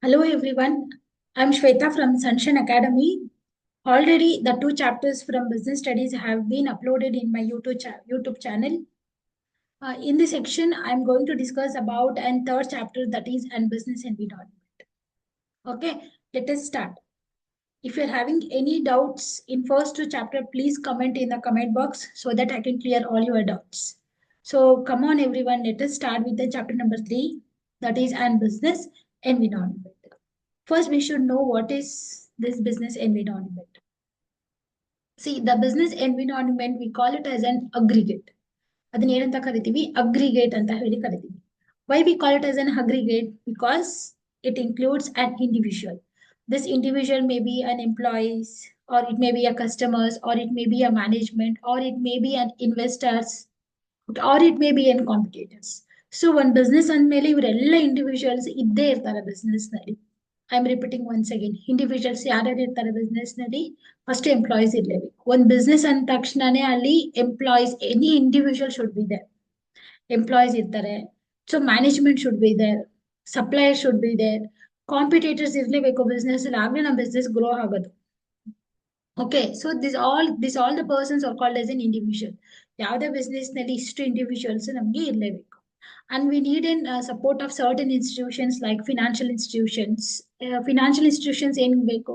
Hello everyone, I'm Shweta from Sunshine Academy. Already the two chapters from business studies have been uploaded in my YouTube channel. In this section, I'm going to discuss about and third chapter, that is and business environment. Okay, let us start. If you're having any doubts in first two chapter, please comment in the comment box so that I can clear all your doubts. So come on everyone, let us start with the chapter number 3, that is and business environment. First, we should know what is this business environment. See, the business environment, we call it as an aggregate. ಅದನ್ನ ಏನಂತ ಕರಿತೀವಿ aggregate ಅಂತ ಹೇಳಿ ಕರಿತೀವಿ. Why we call it as an aggregate? Because it includes an individual. This individual may be an employees, or it may be a customers, or it may be a management, or it may be an investors, or it may be an competitors. So one business ಅಂದ್ಮೇಲೆ ಇವರೆಲ್ಲ individuals ಇದ್ದೇ ಇರ್ತಾರೆ business ನಲ್ಲಿ. I am repeating once again, individuals ಯಾರ್ಯಾರು ಇರ್ತಾರೆ business ನಲ್ಲಿ, first employees ಇರ್ಲೇಬೇಕು. ಒಂದು ಬಿಸ್ನೆಸ್ ಅಂದ ತಕ್ಷಣನೇ ಅಲ್ಲಿ employees, any individual should be there. Employees ಇರ್ತಾರೆ, so management should be there, supplier should be there, competitors ಇರ್ಲೇಬೇಕು ಬಿಸ್ನೆಸ್ ಅಲ್ಲಿ, ಆಗ್ಲೇ ನಮ್ಮ ಬಿಸ್ನೆಸ್ ಗ್ರೋ ಆಗೋದು. Okay, so this all the persons are called as an individual. ಯಾವುದೇ business ನಲ್ಲಿ ಇಷ್ಟು individuals ನಮಗೆ ಇರಲೇಬೇಕು. And we need in support of certain institutions like financial institutions. Financial institutions ಏನ್ ಬೇಕು,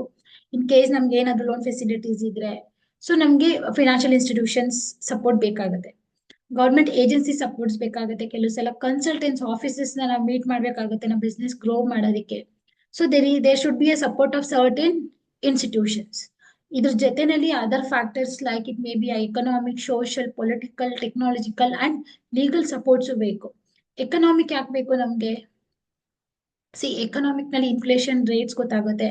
ಇನ್ ಕೇಸ್ ನಮ್ಗೆ ಏನಾದ್ರು ಲೋನ್ ಫೆಸಿಲಿಟೀಸ್ ಇದ್ರೆ, ಸೊ ನಮ್ಗೆ ಫಿನಾನ್ಷಿಯಲ್ ಇನ್ಸ್ಟಿಟ್ಯೂಷನ್ಸ್ ಸಪೋರ್ಟ್ ಬೇಕಾಗುತ್ತೆ. ಗೌರ್ಮೆಂಟ್ ಏಜೆನ್ಸಿ ಸಪೋರ್ಟ್ಸ್ ಬೇಕಾಗುತ್ತೆ. ಕೆಲವು ಸಲ ಕನ್ಸಲ್ಟೆನ್ಸ್ ಆಫೀಸಸ್ ನಾವು ಮೀಟ್ ಮಾಡ್ಬೇಕಾಗುತ್ತೆ ನಮ್ಮ ಬಿಸ್ನೆಸ್ ಗ್ರೋ ಮಾಡೋದಕ್ಕೆ. So there should be a support of certain institutions. ಇದ್ರ ಜೊತೆನಲ್ಲಿ other factors like it may be economic, social, political, technological and legal supports ಬೇಕು. ಎಕನಾಮಿಕ್ ಯಾಕೆ ಬೇಕು ನಮ್ಗೆ? ಸಿ, ಎಕನಾಮಿಕ್ ನಲ್ಲಿ ಇನ್ಫ್ಲೇಷನ್ ರೇಟ್ಸ್ ಗೊತ್ತಾಗುತ್ತೆ.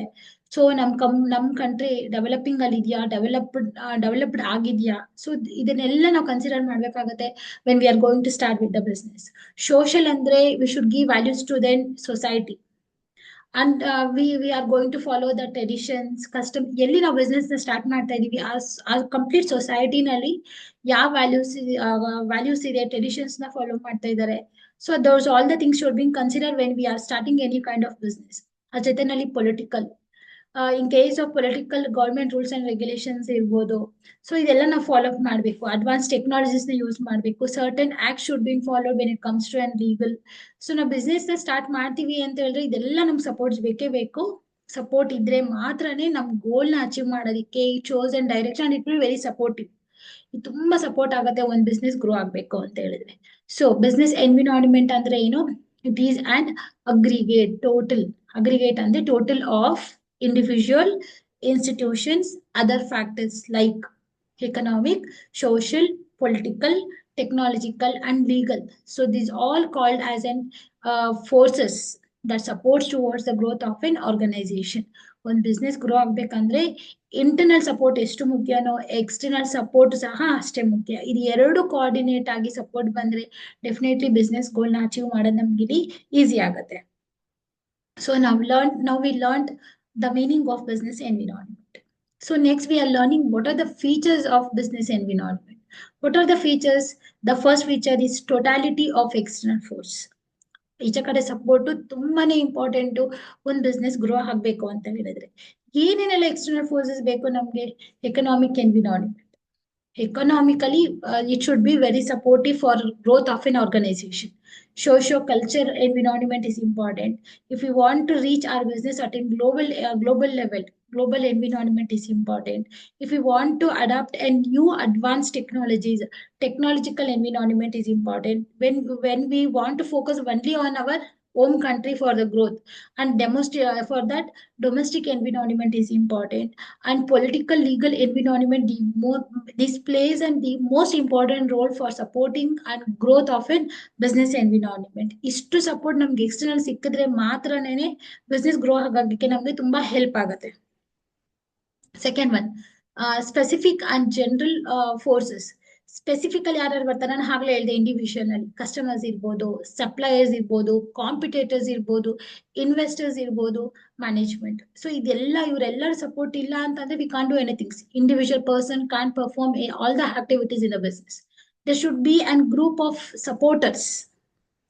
ಸೊ ನಮ್ ಕಂಟ್ರಿ ಡೆವಲಪಿಂಗ್ ಅಲ್ಲಿ ಇದೆಯಾ, ಡೆವಲಪ್ಡ್ ಆಗಿದ್ಯಾ? ಸೊ ಇದನ್ನೆಲ್ಲ ನಾವು ಕನ್ಸಿಡರ್ ಮಾಡ್ಬೇಕಾಗತ್ತೆ when we are going to start with the business. Social ಅಂದ್ರೆ we should give values to then society. And we are going to follow the traditions, custom. ಎಲ್ಲಿ ನಾವು business start ಮಾಡ್ತಾ ಇದೀವಿ ಆ ಕಂಪ್ಲೀಟ್ ಸೊಸೈಟಿನಲ್ಲಿ ಯಾವ ವ್ಯಾಲ್ಯೂಸ್ ಇದೆ, traditions ನ follow ಮಾಡ್ತಾ ಇದ್ದಾರೆ. So those all the things should be consider when we are starting any kind of business. ಆ ಜೊತೆನಲ್ಲಿ political, in case of political government rules and regulations ಇರ್ಬೋದು. ಸೊ ಇದೆಲ್ಲ ನಾವು ಫಾಲೋ ಅಪ್ ಮಾಡಬೇಕು. ಅಡ್ವಾನ್ಸ್ ಟೆಕ್ನಾಲಜೀಸ್ ನ use ಮಾಡಬೇಕು. Certain act should been followed when it comes to and legal. So ನಾವು business ನ ಸ್ಟಾರ್ಟ್ ಮಾಡ್ತೀವಿ ಅಂತ ಹೇಳಿದ್ರೆ ಇದೆಲ್ಲ ನಮ್ಗೆ ಸಪೋರ್ಟ್ಸ್ ಬೇಕೇ ಬೇಕು. ಸಪೋರ್ಟ್ ಇದ್ರೆ ಮಾತ್ರನೇ ನಮ್ ಗೋಲ್ ನ ಅಚೀವ್ ಮಾಡೋದಕ್ಕೆ ಈ chose and direction it will very supportive. ಇದು ತುಂಬಾ ಸಪೋರ್ಟ್ ಆಗುತ್ತೆ ಒಂದ್ ಬಿಸ್ನೆಸ್ ಗ್ರೋ ಆಗ್ಬೇಕು ಅಂತ ಹೇಳಿದ್ರೆ. ಸೊ ಬಿಸ್ನೆಸ್ ಎನ್ವಿರಾನ್ಮೆಂಟ್ ಅಂದ್ರೆ ಏನು? It is and aggregate. Aggregate ಅಂದ್ರೆ total of individual, institutions, other factors like economic, social, political, technological, and legal. So these all called as an forces that supports towards the growth of an organization. ಒಂದು business grow ಆಗ್ಬೇಕಂದ್ರೆ internal support ಎಷ್ಟು ಮುಖ್ಯನೋ external support ಸಹ ಅಷ್ಟೇ ಮುಖ್ಯ. ಇದು ಎರಡು coordinate ಆಗಿ support ಬಂದ್ರೆ ಡೆಫಿನೆಟ್ಲಿ ಬಿಸ್ನೆಸ್ ಗೋಲ್ನ ಅಚೀವ್ ಮಾಡೋದು ನಮ್ಗೆ ಇಲ್ಲಿ ಈಸಿ ಆಗುತ್ತೆ. So now we learned the meaning of business environment. So next we are learning what are the features of business environment. What are the features? The first feature is totality of external force. ಈಚೆ ಕಡೆ support ತುಂಬಾನೇ important ಒಂದು business grow ಆಗ್ಬೇಕು ಅಂತ ಹೇಳಿದ್ರೆ. ಏನೇನೆಲ್ಲ external forces ಬೇಕು ನಮ್ಗೆ? Economic environment. Economically, it should be very supportive for growth of an organization. Socio-culture environment is important. If we want to reach our business at a global level, global environment is important. If we want to adapt a new advanced technologies, technological environment is important. When we want to focus only on our home country for the growth and demonstrate for that, domestic environment is important. And political legal environment, this plays and the most important role for supporting and growth of a business environment. ಇಷ್ಟು support ನಮ್ಗೆ external ಸಿಕ್ಕಿದ್ರೆ ಮಾತ್ರನೇ business grow ಆಗೋದಕ್ಕೆ ನಮ್ಗೆ ತುಂಬಾ help ಆಗುತ್ತೆ. Second one, specific and general forces. Specifically ಯಾರ್ಯಾರು ಬರ್ತಾರೆ? ನಾನು ಆಗ್ಲೇ ಹೇಳಿದೆ, ಇಂಡಿವಿಜುವಲ್ ಅಲ್ಲಿ ಕಸ್ಟಮರ್ಸ್ ಇರ್ಬೋದು, ಸಪ್ಲೈಯರ್ಸ್ ಇರ್ಬೋದು, ಕಾಂಪಿಟೇಟರ್ಸ್ ಇರ್ಬೋದು, ಇನ್ವೆಸ್ಟರ್ಸ್ ಇರ್ಬೋದು, ಮ್ಯಾನೇಜ್ಮೆಂಟ್. ಸೊ ಇದೆಲ್ಲ ಇವರೆಲ್ಲರ ಸಪೋರ್ಟ್ ಇಲ್ಲ ಅಂತಂದ್ರೆ we can't do anything. Individual person can perform all the activities in the business. There should be and group of supporters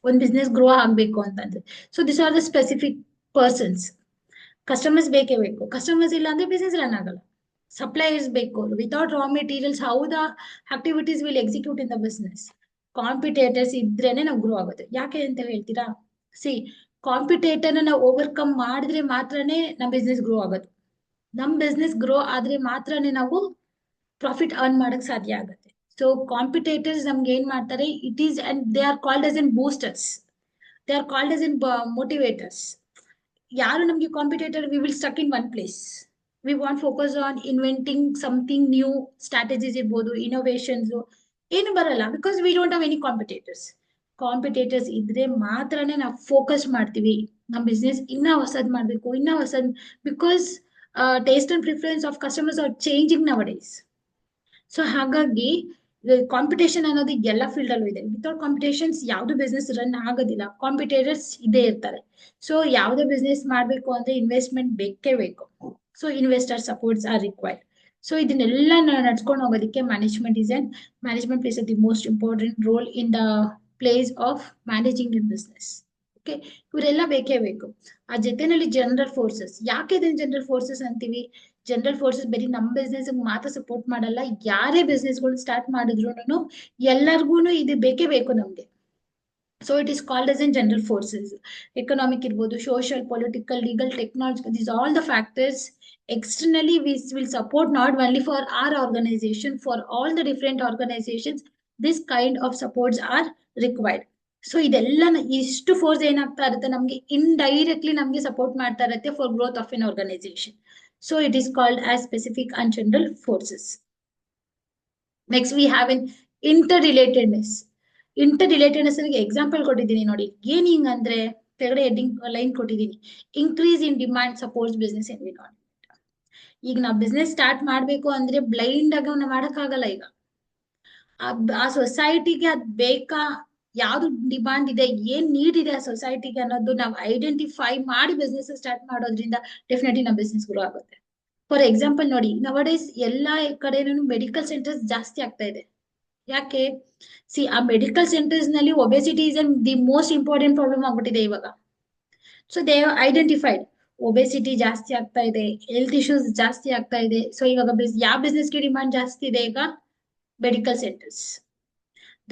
ಒಂದ್ ಬಿಸ್ನೆಸ್ ಗ್ರೋ ಆಗ್ಬೇಕು ಅಂತಂದ್ರೆ. So this are the specific persons. Customers ಬೇಕೇ ಬೇಕು. Customers ಇಲ್ಲ ಅಂದ್ರೆ business run ಆಗಲ್ಲ. Suppliers ಬೇಕು. Without raw materials how the activities will execute in the business. Competitors ಇದ್ರೇನೆ ನಾವು ಗ್ರೋ ಆಗುತ್ತೆ. ಯಾಕೆ ಅಂತ ಹೇಳ್ತೀರಾ? ಸಿ, ಕಾಂಪಿಟೇಟರ್ನ ನಾವು ಓವರ್ಕಮ್ ಮಾಡಿದ್ರೆ ಮಾತ್ರನೇ ನಮ್ಮ ಬಿಸ್ನೆಸ್ ಗ್ರೋ ಆಗೋದು. ನಮ್ ಬಿಸ್ನೆಸ್ ಗ್ರೋ ಆದ್ರೆ ಮಾತ್ರನೇ ನಾವು ಪ್ರಾಫಿಟ್ ಅರ್ನ್ ಮಾಡಕ್ ಸಾಧ್ಯ ಆಗುತ್ತೆ. ಸೊ ಕಾಂಪಿಟೇಟರ್ಸ್ ನಮ್ಗೆ ಏನ್ ಮಾಡ್ತಾರೆ, it is and they are called as in boosters, they are called as in motivators. ಯಾರು ನಮ್ಗೆ competitor, we will stuck in one place. We want focus on inventing something new, strategies ಇರ್ಬೋದು, innovations ಏನು ಬರಲ್ಲ, because we don't have any competitors. Competitors ಇದ್ರೆ ಮಾತ್ರನೇ ನಾವು focus ಮಾಡ್ತೀವಿ, ನಮ್ಮ ಬಿಸ್ನೆಸ್ ಇನ್ನ ಹೊಸದ್ ಮಾಡ್ಬೇಕು, ಇನ್ನ ಹೊಸದ್. Because taste and preference of customers are changing ನವ ಡೇಸ್. ಸೊ ಹಾಗಾಗಿ ಕಾಂಪಿಟೇಷನ್ ಅನ್ನೋದು ಎಲ್ಲ ಫೀಲ್ಡ್ ಅಲ್ಲೂ ಇದೆ. ವಿತೌಟ್ ಕಾಂಪಿಟೇಷನ್ಸ್ ಯಾವ್ದು ಬಿಸ್ನೆಸ್ ರನ್ ಆಗೋದಿಲ್ಲ. ಕಾಂಪಿಟೇಟರ್ಸ್ ಇದೇ ಇರ್ತಾರೆ. ಸೊ ಯಾವ್ದೇ ಬಿಸ್ನೆಸ್ ಮಾಡ್ಬೇಕು ಅಂದ್ರೆ ಇನ್ವೆಸ್ಟ್ಮೆಂಟ್ ಬೇಕೇ ಬೇಕು. So investor supports R required. So ಇದನ್ನೆಲ್ಲ ನಡ್ಸ್ಕೊಂಡು ಹೋಗೋದಕ್ಕೆ management place the most important role in the place of managing in business. Okay, ಇವರೆಲ್ಲ ಬೇಕೇ ಬೇಕು. ಆ ಜೊತೆನಲ್ಲಿ ಜನರಲ್ ಫೋರ್ಸಸ್. ಯಾಕೆ ಇದನ್ನ ಜನರಲ್ ಫೋರ್ಸಸ್ ಅಂತೀವಿ? ಜನರಲ್ ಫೋರ್ಸಸ್ ಬರೀ ನಮ್ ಬಿಸ್ನೆಸ್ ಮಾತ್ರ ಸಪೋರ್ಟ್ ಮಾಡಲ್ಲ. ಯಾರೇ ಬಿಸ್ನೆಸ್ ಗಳು ಸ್ಟಾರ್ಟ್ ಮಾಡಿದ್ರು ಎಲ್ಲರಿಗೂ ಇದು ಬೇಕೇ ಬೇಕು ನಮ್ಗೆ. So it is called as in general forces. Economic ಇರ್ಬೋದು, social, political, legal, technological, these all the factors externally we will support not only for our organization, for all the different organizations this kind of supports are required. So ಇದೆಲ್ಲ ಇಷ್ಟು force ಏನಾಗ್ತಾ ಇರುತ್ತೆ ನಮ್ಗೆ, indirectly ನಮ್ಗೆ support ಮಾಡ್ತಾ ಇರುತ್ತೆ for growth of an organisation. So it is called as specific and general forces. Next we have an interrelatedness. Example ಕೊಟ್ಟಿದ್ದೀನಿ ನೋಡಿ. ಏನಿಂಗ್ ಅಂದ್ರೆ ಕೆಳಗಡೆ ಹೆಡ್ಡಿಂಗ್ ಲೈನ್ ಕೊಟ್ಟಿದ್ದೀನಿ, increase in demand supports business environment. ಈಗ ನಾವು ಬಿಸ್ನೆಸ್ ಸ್ಟಾರ್ಟ್ ಮಾಡ್ಬೇಕು ಅಂದ್ರೆ ಬ್ಲೈಂಡ್ ಆಗಿ ನಾವು ಮಾಡಕ್ಕಾಗಲ್ಲ. ಈಗ ಆ ಸೊಸೈಟಿಗೆ ಅದ್ ಬೇಕಾ, ಯಾವ್ದು ಡಿಮಾಂಡ್ ಇದೆ, ಏನ್ ನೀಡ್ ಇದೆ ಆ ಸೊಸೈಟಿಗೆ ಅನ್ನೋದು ನಾವು ಐಡೆಂಟಿಫೈ ಮಾಡಿ ಬಿಸ್ನೆಸ್ ಸ್ಟಾರ್ಟ್ ಮಾಡೋದ್ರಿಂದ ಡೆಫಿನೆಟ್ಲಿ ನಮ್ಮ ಬಿಸ್ನೆಸ್ ಗ್ರೋ ಆಗುತ್ತೆ. ಫಾರ್ ಎಕ್ಸಾಂಪಲ್ ನೋಡಿ, ನವಡೇಸ್ ಎಲ್ಲಾ ಕಡೆನೂ ಮೆಡಿಕಲ್ ಸೆಂಟರ್ಸ್ ಜಾಸ್ತಿ ಆಗ್ತಾ ಇದೆ. ಯಾಕೆ? ಸಿ, ಆ ಮೆಡಿಕಲ್ ಸೆಂಟರ್ಸ್ ನಲ್ಲಿ obesity is the most important problem ಆಗ್ಬಿಟ್ಟಿದೆ ಇವಾಗ. ಸೊ ದೇ ಐಡೆಂಟಿಫೈಡ್ ಒಬೆಸಿಟಿ ಜಾಸ್ತಿ ಆಗ್ತಾ ಇದೆ, ಹೆಲ್ತ್ ಇಶ್ಯೂಸ್ ಜಾಸ್ತಿ ಆಗ್ತಾ ಇದೆ. ಸೊ ಇವಾಗ ಯಾವ ಬಿಸ್ನೆಸ್ಗೆ ಡಿಮಾಂಡ್ ಜಾಸ್ತಿ ಇದೆ? ಈಗ medical centres.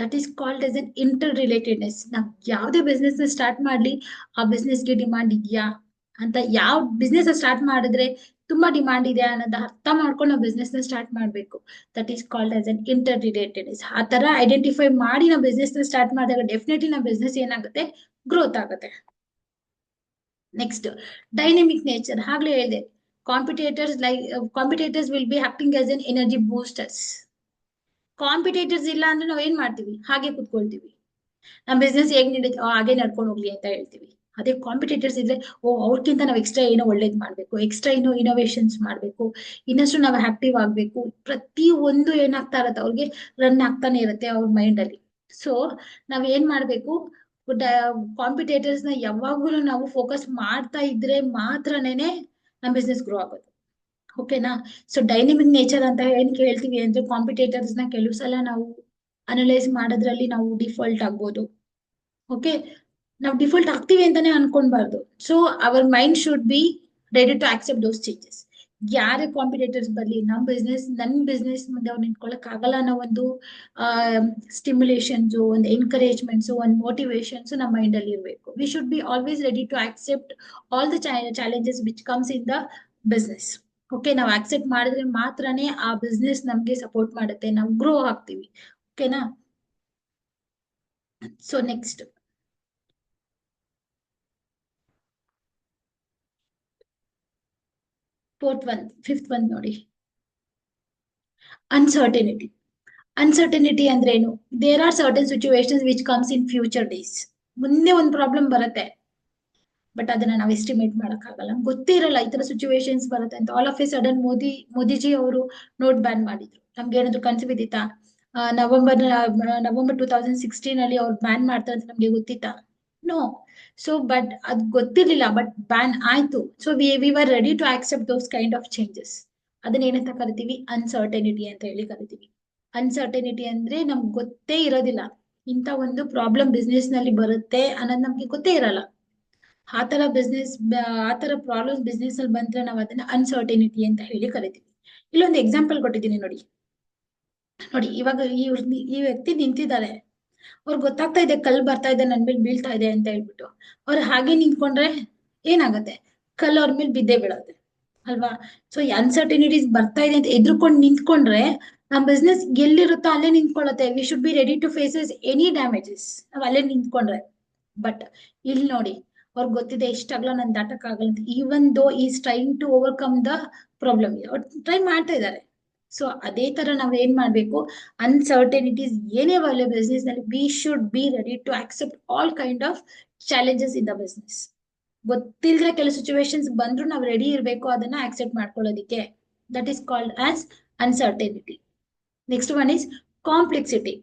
That is called as an interrelatedness. ನಾವು ಯಾವುದೇ ಬಿಸ್ನೆಸ್ ಸ್ಟಾರ್ಟ್ ಮಾಡ್ಲಿ, ಆ ಬಿಸ್ನೆಸ್ಗೆ ಡಿಮಾಂಡ್ ಇದೆಯಾ ಅಂತ, ಯಾವ ಬಿಸ್ನೆಸ್ ಸ್ಟಾರ್ಟ್ ಮಾಡಿದ್ರೆ ತುಂಬಾ ಡಿಮಾಂಡ್ ಇದೆ ಅನ್ನೋದು ಅರ್ಥ ಮಾಡ್ಕೊಂಡು ನಾವು ಬಿಸ್ನೆಸ್ ನ ಸ್ಟಾರ್ಟ್ ಮಾಡಬೇಕು. That is called as an interrelatedness. ಆ ತರ ಐಡೆಂಟಿಫೈ ಮಾಡಿ ನಾವು ಬಿಸ್ನೆಸ್ ನ ಸ್ಟಾರ್ಟ್ ಮಾಡಿದಾಗ ಡೆಫಿನೆಟ್ಲಿ ನಮ್ಮ ಬಿಸ್ನೆಸ್ ಏನಾಗುತ್ತೆ, ಗ್ರೋತ್ ಆಗುತ್ತೆ. Next, dynamic nature. ಆಗ್ಲೇ ಹೇಳಿದೆ, competitors will be acting as N energy boosters. Competitors ಇಲ್ಲ ಅಂದ್ರೆ ನಾವ್ ಏನ್ ಮಾಡ್ತೀವಿ? ಹಾಗೆ ಕುತ್ಕೊಳ್ತೀವಿ. ನಮ್ ಬಿಸ್ನೆಸ್ ಹೇಗ್ ನಡೀತಿ ಹಾಗೆ ನಡ್ಕೊಂಡು ಹೋಗ್ಲಿ ಅಂತ ಹೇಳ್ತೀವಿ. ಅದೇ ಕಾಂಪಿಟೇಟರ್ಸ್ ಇದ್ರೆ, ಅವ್ರಕ್ಕಿಂತ ನಾವು ಎಕ್ಸ್ಟ್ರಾ ಏನೋ ಒಳ್ಳೇದ್ ಮಾಡ್ಬೇಕು, ಎಕ್ಸ್ಟ್ರಾ ಏನೋ ಇನೋವೇಷನ್ಸ್ ಮಾಡ್ಬೇಕು, ಇನ್ನಷ್ಟು ನಾವು ಆಕ್ಟಿವ್ ಆಗ್ಬೇಕು. ಪ್ರತಿ ಒಂದು ಏನಾಗ್ತಾ ಇರತ್ತೆ, ಅವ್ರಿಗೆ ರನ್ ಆಗ್ತಾನೆ ಇರುತ್ತೆ ಅವ್ರ ಮೈಂಡ್ ಅಲ್ಲಿ. ಸೊ ನಾವ್ ಏನ್ ಮಾಡ್ಬೇಕು, ಕಾಂಪಿಟೇಟರ್ಸ್ ನ ಯಾವಾಗ್ಲೂ ನಾವು ಫೋಕಸ್ ಮಾಡ್ತಾ ಇದ್ರೆ ಮಾತ್ರನೇನೆ ನಮ್ ಬಿಸ್ನೆಸ್ ಗ್ರೋ ಆಗೋದು. ಓಕೆನಾ? ಸೊ ಡೈನಮಿಕ್ ನೇಚರ್ ಅಂತ ಏನಕ್ಕೆ ಹೇಳ್ತೀವಿ ಅಂದ್ರೆ, ಕಾಂಪಿಟೇಟರ್ಸ್ ನ ಕೆಲವು ಸಲ ನಾವು ಅನಲೈಸ್ ಮಾಡೋದ್ರಲ್ಲಿ ನಾವು ಡಿಫಾಲ್ಟ್ ಆಗ್ಬೋದು. ಓಕೆ, ನಾವು ಡಿಫಾಲ್ಟ್ ಆಗ್ತೀವಿ ಅಂತಾನೆ ಅನ್ಕೊಳ್ಬಾರ್ದು. So our mind should be ready to accept those changes. ಯಾರೇ ಕಾಂಪಿಟೇಟರ್ಸ್ ಬರ್ಲಿ, ನನ್ ಬಿಸ್ನೆಸ್ ಮುಂದೆ ಅವ್ರು ನಿಂತ್ಕೊಳಕ್ ಆಗಲ್ಲ ಅನ್ನೋ ಒಂದು ಸ್ಟಿಮ್ಯುಲೇಷನ್ಸ್, ಒಂದು ಎನ್ಕರೇಜ್ಮೆಂಟ್ಸ್, ಒಂದು ಮೋಟಿವೇಶನ್ಸ್ ನಮ್ಮ ಮೈಂಡ್ ಅಲ್ಲಿ ಇರಬೇಕು. We should be always ready to accept all the challenges which comes in the business. Okay, ನಾವು ಆಕ್ಸೆಪ್ಟ್ ಮಾಡಿದ್ರೆ ಮಾತ್ರನೇ ಆ ಬಿಸ್ನೆಸ್ ನಮ್ಗೆ ಸಪೋರ್ಟ್ ಮಾಡುತ್ತೆ, ನಾವು ಗ್ರೋ ಆಗ್ತೀವಿ. ಓಕೆನಾ? ಸೊ ನೆಕ್ಸ್ಟ್, ಫಿಫ್ತ್ ಒನ್ ನೋಡಿ, ಅನ್ಸರ್ಟನಿಟಿ. ಅನ್ಸರ್ಟನಿಟಿ ಅಂದ್ರೆ ಏನು? There are certain situations which comes in future days. ಮುಂದೆ ಒಂದು ಪ್ರಾಬ್ಲಮ್ ಬರುತ್ತೆ, ಬಟ್ ಅದನ್ನ ನಾವು ಎಸ್ಟಿಮೇಟ್ ಮಾಡಕ್ ಆಗಲ್ಲ. ಗೊತ್ತೇ ಇರಲ್ಲ ಈ ತರ ಸಿಚುವೇಶನ್ಸ್ ಬರುತ್ತೆ ಅಂತ. All of A sudden Modiji ಅವರು ನೋಟ್ ಬ್ಯಾನ್ ಮಾಡಿದ್ರು. ನಮ್ಗೆ ಏನಾದ್ರು ಕನ್ಸು ಬಿದ್ದಿತ್ತಾ? ನವೆಂಬರ್ 2016 ಅಲ್ಲಿ ಅವ್ರು ಬ್ಯಾನ್ ಮಾಡ್ತಾರೆ ಅಂತ ನಮ್ಗೆ ಗೊತ್ತಿತ್ತಾ? ನೋ. ಸೊ ಬಟ್ ಅದ್ ಗೊತ್ತಿರ್ಲಿಲ್ಲ, ಬಟ್ ಬ್ಯಾನ್ ಆಯ್ತು. So we were ready to accept those kind of changes. ಅದನ್ನ ಏನಂತ ಕರಿತೀವಿ? ಅನ್ಸರ್ಟನಿಟಿ ಅಂತ ಹೇಳಿ ಕರಿತೀವಿ. ಅನ್ಸರ್ಟನಿಟಿ ಅಂದ್ರೆ ನಮ್ಗೆ ಗೊತ್ತೇ ಇರೋದಿಲ್ಲ, ಇಂಥ ಒಂದು ಪ್ರಾಬ್ಲಮ್ ಬಿಸ್ನೆಸ್ ನಲ್ಲಿ ಬರುತ್ತೆ ಅನ್ನೋದು ನಮ್ಗೆ ಗೊತ್ತೇ ಇರಲ್ಲ. ಆ ತರ ಬಿಸ್ನೆಸ್ ಆ ತರ ಪ್ರಾಬ್ಲಮ್ಸ್ ಬಿಸ್ನೆಸ್ ಅಲ್ಲಿ ಬಂದ್ರೆ ನಾವು ಅದನ್ನ ಅನ್ಸರ್ಟನಿಟಿ ಅಂತ ಹೇಳಿ ಕರಿತೀವಿ. ಇಲ್ಲೊಂದು ಎಕ್ಸಾಂಪಲ್ ಕೊಟ್ಟಿದ್ದೀನಿ ನೋಡಿ. ನೋಡಿ ಇವಾಗ ಈ ವ್ಯಕ್ತಿ ನಿಂತಿದ್ದಾರೆ, ಅವ್ರಿಗೆ ಗೊತ್ತಾಗ್ತಾ ಇದೆ ಕಲ್ಲು ಬರ್ತಾ ಇದೆ ನನ್ ಮೇಲೆ ಬೀಳ್ತಾ ಇದೆ ಅಂತ ಹೇಳ್ಬಿಟ್ಟು, ಅವ್ರು ಹಾಗೆ ನಿಂತ್ಕೊಂಡ್ರೆ ಏನಾಗತ್ತೆ, ಕಲ್ಲು ಅವ್ರ ಮೇಲೆ ಬಿದ್ದೇ ಬೀಳತ್ತೆ ಅಲ್ವಾ. ಸೊ ಅನ್ಸರ್ಟಿನಿಟೀಸ್ ಬರ್ತಾ ಇದೆ ಅಂತ ಎದ್ರುಕೊಂಡು ನಿಂತ್ಕೊಂಡ್ರೆ ನಮ್ಮ ಬಿಸ್ನೆಸ್ ಎಲ್ಲಿರುತ್ತೋ ಅಲ್ಲೇ ನಿಂತ್ಕೊಳ್ಳುತ್ತೆ. We should be ready to faces any damages, ನಾವ್ ಅಲ್ಲೇ ನಿಂತ್ಕೊಂಡ್ರೆ. ಬಟ್ ಇಲ್ಲಿ ನೋಡಿ, ಅವ್ರಿಗೆ ಗೊತ್ತಿದೆ ಇಷ್ಟಾಗ್ಲೂ ನನ್ ದಾಟಕ್ ಆಗಲ್ಲ ಅಂತ, even though is trying to overcome the problem, ಅವ್ರು ಟ್ರೈ ಮಾಡ್ತಾ ಇದ್ದಾರೆ. ಸೊ ಅದೇ ತರ ನಾವ್ ಏನ್ ಮಾಡ್ಬೇಕು, ಅನ್ಸರ್ಟನಿಟೀಸ್ ಏನೇ ಬರಲಿ ಬಿಸ್ನೆಸ್ ನಲ್ಲಿ, we should be ready to accept all kind of challenges in the business. ಗೊತ್ತಿಲ್ಲದೆ ಕೆಲವು ಸಿಚುವೇಶನ್ಸ್ ಬಂದ್ರು ನಾವು ರೆಡಿ ಇರಬೇಕು ಅದನ್ನ ಆಕ್ಸೆಪ್ಟ್ ಮಾಡ್ಕೊಳ್ಳೋದಿಕ್ಕೆ. That is called as uncertainty. Next one is complexity.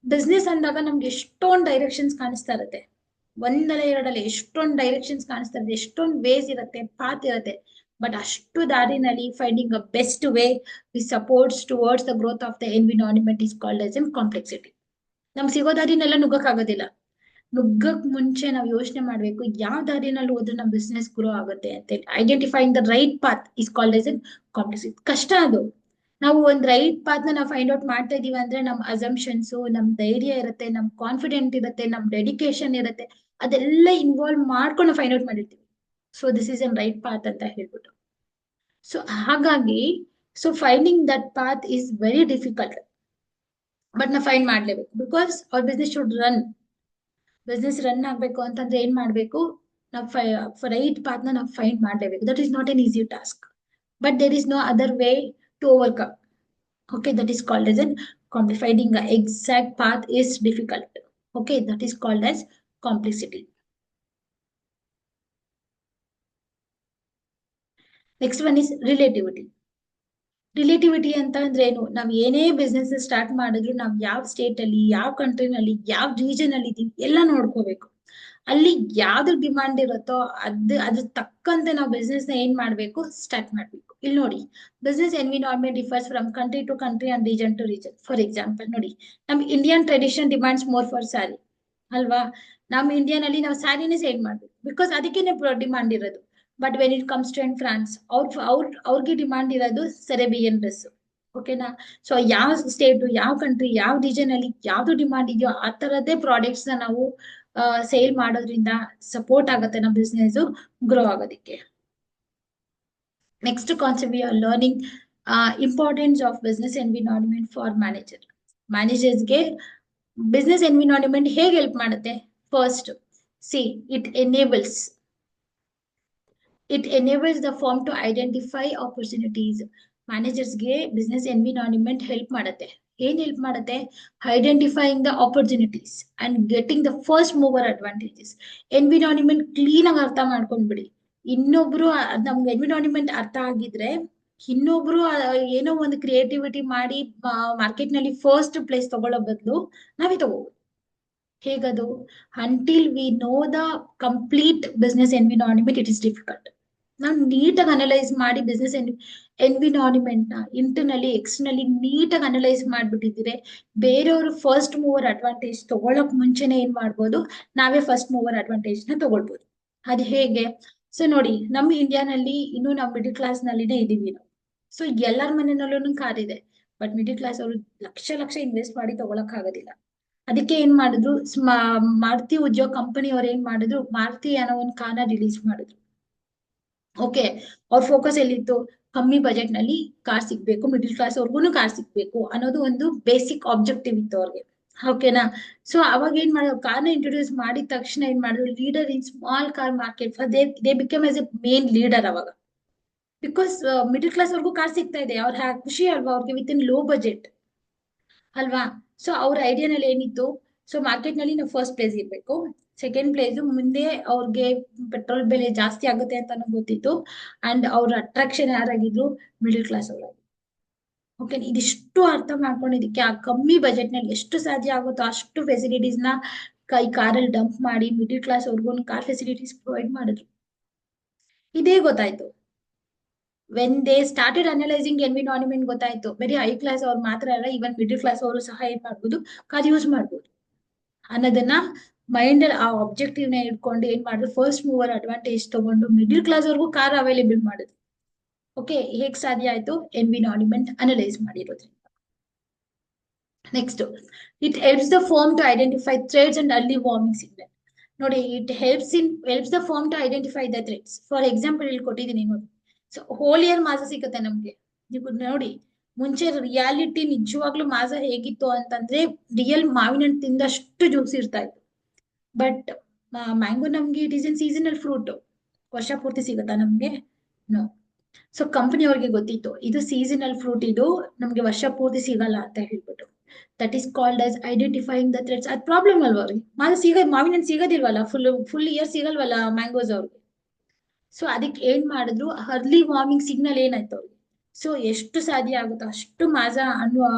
Business ಅಂದಾಗ ನಮ್ಗೆ ಎಷ್ಟೊಂದು ಡೈರೆಕ್ಷನ್ಸ್ ಕಾಣಿಸ್ತಾ ಇರುತ್ತೆ, ಒಂದಲ್ಲ ಎರಡಲ್ಲ ಎಷ್ಟೊಂದು ಡೈರೆಕ್ಷನ್ಸ್ ಕಾಣಿಸ್ತಾ ಇರುತ್ತೆ, ಎಷ್ಟೊಂದು ವೇಸ್ ಇರುತ್ತೆ, ಪಾತ್ ಇರುತ್ತೆ. ಬಟ್ ಅಷ್ಟು ದಾರಿನಲ್ಲಿ finding a best way we supports towards the growth of the environment is called as an complexity. ನಮ್ಗೆ ಸಿಗೋ ದಾರಿನೆಲ್ಲ ನುಗ್ಗಕ್ ಆಗೋದಿಲ್ಲ. ನುಗ್ಗಕ್ ಮುಂಚೆ ನಾವು ಯೋಚನೆ ಮಾಡ್ಬೇಕು ಯಾವ ದಾರಿನಲ್ಲಿ ಹೋದ್ರೆ ನಮ್ ಬಿಸ್ನೆಸ್ ಗ್ರೋ ಆಗುತ್ತೆ ಅಂತ. Identifying the right path is called as an complexity. ಕಷ್ಟ ಅದು. ನಾವು ಒಂದ್ ರೈಟ್ ಪಾತ್ ನಾವು ಫೈಂಡ್ ಔಟ್ ಮಾಡ್ತಾ ಇದೀವಿ ಅಂದ್ರೆ ನಮ್ ಅಸಂಪ್ಷನ್ಸ್, ನಮ್ ಧೈರ್ಯ ಇರುತ್ತೆ, ನಮ್ ಕಾನ್ಫಿಡೆಂಟ್ ಇರುತ್ತೆ, ನಮ್ ಡೆಡಿಕೇಶನ್ ಇರುತ್ತೆ, ಅದೆಲ್ಲ ಇನ್ವಾಲ್ವ್ ಮಾಡ್ಕೊಂಡು ಫೈಂಡ್ ಔಟ್ ಮಾಡಿರ್ತೀವಿ. So this is an right path ಅಂತ ಹೇಳ್ಬಿಟ್ಟು. ಸೊ ಹಾಗಾಗಿ so finding that path is very difficult. But ನಾವು ಫೈಂಡ್ ಮಾಡ್ಲೇಬೇಕು, because our business should run. Business run ಆಗ್ಬೇಕು ಅಂತಂದ್ರೆ ಏನ್ ಮಾಡ್ಬೇಕು, ನಾವು ರೈಟ್ ಪಾತ್ ನಾವು ಫೈಂಡ್ ಮಾಡ್ಲೇಬೇಕು. That is not an easy task, but there is no other way to overcome. Okay, that is called as an finding the exact path is difficult. Okay, that is called as complexity. Next one is relativity. Relativity ಅಂತ ಅಂದ್ರೆ ಏನು, ನಾವ್ ಏನೇ business start ಮಾಡಿದ್ರು ನಾವ್ ಯಾವ state ಅಲ್ಲಿ, ಯಾವ ಕಂಟ್ರಿನಲ್ಲಿ, ಯಾವ ರೀಜನ್ ಅಲ್ಲಿ ಇದೀವಿ ಎಲ್ಲ ನೋಡ್ಕೋಬೇಕು. ಅಲ್ಲಿ ಯಾವ್ದು ಡಿಮಾಂಡ್ ಇರುತ್ತೋ ಅದ್ರ ತಕ್ಕಂತೆ ನಾವು ಬಿಸ್ನೆಸ್ ನ ಏನ್ ಮಾಡ್ಬೇಕು, ಸ್ಟಾರ್ಟ್ ಮಾಡ್ಬೇಕು. ಇಲ್ಲಿ ನೋಡಿ, business environment differs from country to country and region to region. For example ನೋಡಿ, ನಮ್ Indian tradition demands more for sari ಅಲ್ವಾ. ನಮ್ ಇಂಡಿಯನ್ ಅಲ್ಲಿ ನಾವು ಸ್ಯಾರಿನೇ ಸೇಲ್ ಮಾಡ್ಬೇಕು, ಬಿಕಾಸ್ ಅದಕ್ಕೇನೆ ಡಿಮಾಂಡ್ ಇರೋದು. But when it comes to France, ಅವ್ರಿಗೆ ಡಿಮಾಂಡ್ ಇರೋದು ಸೆರೆಬಿಯನ್ ಡ್ರೆಸ್. ಓಕೆನಾ. ಸೊ ಯಾವ ಸ್ಟೇಟ್, ಯಾವ ಕಂಟ್ರಿ, ಯಾವ ರೀಜನ್ ಅಲ್ಲಿ ಯಾವ್ದು ಡಿಮಾಂಡ್ ಇದೆಯೋ ಆ ತರದೇ ಪ್ರಾಡಕ್ಟ್ಸ್ ನ ನಾವು ಸೇಲ್ ಮಾಡೋದ್ರಿಂದ ಸಪೋರ್ಟ್ ಆಗುತ್ತೆ ನಮ್ಮ ಬಿಸ್ನೆಸ್ ಗ್ರೋ ಆಗೋದಿಕ್ಕೆ. Next concept we are learning importance of business environment for manager. ಮ್ಯಾನೇಜರ್ಸ್ಗೆ ಬಿಸ್ನೆಸ್ ಎನ್ವಿರಾನ್ಮೆಂಟ್ ಹೇಗೆ ಹೆಲ್ಪ್ ಮಾಡುತ್ತೆ. First see, it enables the firm to identify opportunities. ಮ್ಯಾನೇಜರ್ಸ್ಗೆ ಬಿಸ್ನೆಸ್ ಎನ್ವಿರಾನ್ಮೆಂಟ್ ಹೆಲ್ಪ್ ಮಾಡುತ್ತೆ. ಏನ್ ಹೆಲ್ಪ್ ಮಾಡುತ್ತೆ, identifying the opportunities and getting the first mover advantages. Environment clean ಆಗಿ ಅರ್ಥ ಮಾಡ್ಕೊಂಡ್ಬಿಡಿ. ಇನ್ನೊಬ್ರು ನಮ್ಗೆ ಎನ್ವಿರಾನ್ಮೆಂಟ್ ಅರ್ಥ ಆಗಿದ್ರೆ ಇನ್ನೊಬ್ರು ಏನೋ ಒಂದು ಕ್ರಿಯೇಟಿವಿಟಿ ಮಾಡಿ ಮಾರ್ಕೆಟ್ ನಲ್ಲಿ ಫಸ್ಟ್ ಪ್ಲೇಸ್ ತಗೊಳ್ಳೋ ಬದಲು ನಾವೇ ತಗೋಬಹುದು. ಹೇಗದು, until we know the complete business environment it is difficult. ನಾವು ನೀಟಾಗಿ ಅನಲೈಸ್ ಮಾಡಿ ಬಿಸ್ನೆಸ್ ಎನ್ವಿರಾನ್ಮೆಂಟ್ ನ ಇಂಟರ್ನಲ್ಲಿ ಎಕ್ಸ್ಟರ್ನಲ್ಲಿ ನೀಟಾಗಿ ಅನಲೈಸ್ ಮಾಡ್ಬಿಟ್ಟಿದ್ರೆ ಬೇರೆಯವರು ಫಸ್ಟ್ ಮೂವರ್ ಅಡ್ವಾಂಟೇಜ್ ತಗೊಳಕ್ ಮುಂಚೆನೆ ಏನ್ ಮಾಡ್ಬೋದು, ನಾವೇ ಫಸ್ಟ್ ಮೂವರ್ ಅಡ್ವಾಂಟೇಜ್ ನ ತಗೊಳ್ಬೋದು. ಅದು ಹೇಗೆ, ಸೊ ನೋಡಿ, ನಮ್ಮ ಇಂಡಿಯಾನಲ್ಲಿ ಇನ್ನು ನಾವು ಮಿಡಿಲ್ ಕ್ಲಾಸ್ ನಲ್ಲಿನೇ ಇದೀವಿ ನಾವು. ಸೊ ಎಲ್ಲರ ಮನೆಯಲ್ಲೂ ಕಾರ್ ಇದೆ, ಬಟ್ ಮಿಡಿಲ್ ಕ್ಲಾಸ್ ಅವರು ಲಕ್ಷ ಲಕ್ಷ ಇನ್ವೆಸ್ಟ್ ಮಾಡಿ ತಗೊಳಕ್ ಆಗೋದಿಲ್ಲ. ಅದಕ್ಕೆ ಏನ್ ಮಾಡಿದ್ರು, ಮಾರುತಿ ಉದ್ಯೋಗ ಕಂಪನಿ ಅವ್ರು ಏನ್ ಮಾಡಿದ್ರು, ಮಾರುತಿ ಅನ್ನೋ ಒಂದು ಕಾರ್ನ ರಿಲೀಸ್ ಮಾಡಿದ್ರು. ಓಕೆ, ಅವ್ರ ಫೋಕಸ್ ಎಲ್ಲಿತ್ತು, ಕಮ್ಮಿ ಬಜೆಟ್ ನಲ್ಲಿ ಕಾರ್ ಸಿಗ್ಬೇಕು, ಮಿಡಿಲ್ ಕ್ಲಾಸ್ ಅವ್ರಿಗೂ ಕಾರ್ ಸಿಗ್ಬೇಕು ಅನ್ನೋದು ಒಂದು ಬೇಸಿಕ್ ಆಬ್ಜೆಕ್ಟಿವ್ ಇತ್ತು ಅವ್ರಿಗೆ. ಓಕೆನಾ. ಸೊ ಅವಾಗ ಏನ್ ಮಾಡಿದ್ರು, ಕಾರ್ನ ಇಂಟ್ರೊಡ್ಯೂಸ್ ಮಾಡಿದ ತಕ್ಷಣ ಏನ್ ಮಾಡಿದ್ರು, leader in small car market, they become as A main leader ಅವಾಗ. ಬಿಕಾಸ್ ಮಿಡಿಲ್ ಕ್ಲಾಸ್ ಅವ್ರಿಗೂ ಕಾರ್ ಸಿಗ್ತಾ ಇದೆ, ಅವ್ರ ಖುಷಿ ಅಲ್ವಾ ಅವ್ರಿಗೆ, ವಿತ್ ಇನ್ ಲೋ ಬಜೆಟ್ ಅಲ್ವಾ. ಸೊ ಅವ್ರ ಐಡಿಯಾನಲ್ಲಿ ಏನಿತ್ತು, ಸೊ ಮಾರ್ಕೆಟ್ ನಲ್ಲಿ ನಾವು ಫಸ್ಟ್ ಪ್ಲೇಸ್ ಇರ್ಬೇಕು, ಸೆಕೆಂಡ್ ಪ್ಲೇಸ್ ಮುಂದೆ ಅವ್ರಿಗೆ ಪೆಟ್ರೋಲ್ ಬೆಲೆ ಜಾಸ್ತಿ ಆಗುತ್ತೆ ಅಂತ ಗೊತ್ತಿತ್ತು. ಅಂಡ್ ಅವ್ರ ಅಟ್ರಾಕ್ಷನ್ ಯಾರಾಗಿದ್ರು, ಮಿಡಿಲ್ ಕ್ಲಾಸ್ ಅವರಾಗಿ. ಓಕೆ, ಇದಿಷ್ಟು ಅರ್ಥ ಮಾಡ್ಕೊಂಡಿದ್ದಕ್ಕೆ ಆ ಕಮ್ಮಿ ಬಜೆಟ್ ನಲ್ಲಿ ಎಷ್ಟು ಸಾಧ್ಯ ಆಗುತ್ತೋ ಅಷ್ಟು ಫೆಸಿಲಿಟೀಸ್ ನ ಈ ಕಾರಲ್ಲಿ ಡಂಪ್ ಮಾಡಿ ಮಿಡಿಲ್ ಕ್ಲಾಸ್ ಅವ್ರಿಗೂ ಕಾರ್ ಫೆಸಿಲಿಟೀಸ್ ಪ್ರೊವೈಡ್ ಮಾಡಿದ್ರು. ಇದೇ ಗೊತ್ತಾಯ್ತು when they started analysing environment. ಗೊತ್ತಾಯ್ತು ಬರೀ ಹೈ ಕ್ಲಾಸ್ ಅವ್ರು ಮಾತ್ರ ಅಲ್ಲ, ಇವನ್ ಮಿಡಿಲ್ ಕ್ಲಾಸ್ ಅವರು ಸಹ ಏನ್ ಮಾಡ್ಬೋದು, ಕಾರ್ ಯೂಸ್ ಮಾಡ್ಬೋದು ಅನ್ನೋದನ್ನ ಮೈಂಡ್ ಅಲ್ಲಿ ಆ ಆಬ್ಜೆಕ್ಟಿವ್ ನ ಇಟ್ಕೊಂಡು ಏನ್ ಮಾಡಿದ್ರು, ಫಸ್ಟ್ ಮೂವರ್ ಅಡ್ವಾಂಟೇಜ್ ತಗೊಂಡು ಮಿಡಿಲ್ ಕ್ಲಾಸ್ ವರ್ಗೂ ಕಾರ್ ಅವೈಲೇಬಲ್ ಮಾಡಿದ್ರು. ಓಕೆ, ಹೇಗ್ ಸಾಧ್ಯ ಆಯ್ತು? ಎನ್ವಿರಾನ್ಮೆಂಟ್ ಅನಲೈಸ್ ಮಾಡಿರೋದ್ರಿಂದ. Next, it helps the firm to identify threats and early warning signal. ನೋಡಿ, it helps the firm to identify the threats. For example ಇಲ್ಲಿ ಕೊಟ್ಟಿದ್ದೀನಿ ನೋಡಿ. ಸೊ ಹೋಲ್ ಇಯರ್ ಮಾಸ ಸಿಗುತ್ತೆ ನಮ್ಗೆ. ನೀವು ನೋಡಿ, ಮುಂಚೆ ರಿಯಾಲಿಟಿ ನಿಜವಾಗ್ಲೂ ಮಾಸ ಹೇಗಿತ್ತು ಅಂತಂದ್ರೆ, ರಿಯಲ್ ಮಾವಿನ ಹಣ್ಣು ತಿಂದಷ್ಟು ಜ್ಯೂಸ್ ಇರ್ತಾ ಇತ್ತು. ಬಟ್ ಮ್ಯಾಂಗೋ ನಮ್ಗೆ it is N seasonal fruit. ವರ್ಷ ಪೂರ್ತಿ ಸಿಗುತ್ತಾ ನಮ್ಗೆ? ನೋ. ಸೊ ಕಂಪನಿ ಅವ್ರಿಗೆ ಗೊತ್ತಿತ್ತು ಇದು ಸೀಸನಲ್ ಫ್ರೂಟ್, ಇದು ನಮ್ಗೆ ವರ್ಷ ಪೂರ್ತಿ ಸಿಗಲ್ಲ ಅಂತ ಹೇಳ್ಬಿಟ್ಟು. That is called as identifying the threads. ಅದ್ ಪ್ರಾಬ್ಲಮ್ ಅಲ್ವಾ ಅವ್ರಿಗೆ? ಮಾವಿನ ಹಣ್ಣು ಸಿಗೋದಿಲ್ವಲ್ಲ, ಫುಲ್ ಇಯರ್ ಸಿಗಲ್ವಲ್ಲ ಮ್ಯಾಂಗೋಸ್ ಅವ್ರಿಗೆ. ಸೊ ಅದಕ್ಕೆ ಏನ್ ಮಾಡಿದ್ರು, ಅರ್ಲಿ ವಾರ್ಮಿಂಗ್ ಸಿಗ್ನಲ್ ಏನಾಯ್ತು ಅವ್ರಿಗೆ. ಸೊ ಎಷ್ಟು ಸಾಧ್ಯ ಆಗುತ್ತೋ ಅಷ್ಟು